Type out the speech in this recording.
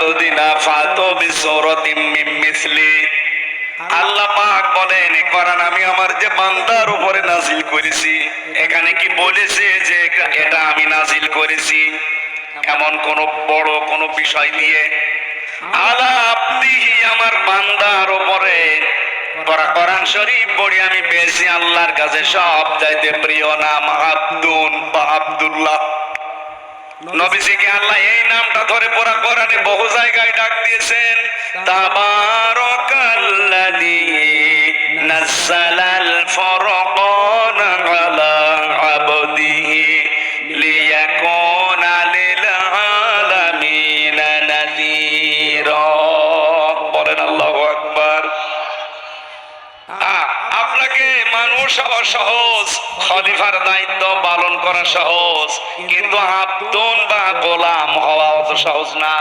আবদিনা ফাতু বিসূরাতিম মিন মিসলি। আল্লাহ পাক বলেন এই কোরআন আমি আমার যে বান্দার উপরে নাজিল করেছি, এখানে কি বলেছে যে এটা আমি নাজিল করেছি এমন কোন বড় কোন বিষয় দিয়ে? আলা আবদিহি আমার বান্দার উপরে কোরআন শরীফ পড়ে আমি পেয়েছি আল্লাহর কাছে সবচাইতে প্রিয় নাম আব্দুন বা আব্দুল্লাহ। নবীজিকে আল্লাহ এই নামটা ধরে পুরা কোরআনে বহু জায়গায় ডাক দিয়েছেন। তাবারাকাল্লাযী নাযালাল ফুরকান আলা আবদিহি লিয়াকুনা লিল আলামিনা নাযীরা। বলেন আল্লাহু আকবার। আপনাকে মানুষ হওয়া সহজ, খলিফার দায়িত্ব পালন করা সহজ, কিন্তু আব্দুন বা গোলাম হওয়া অত সহজ না।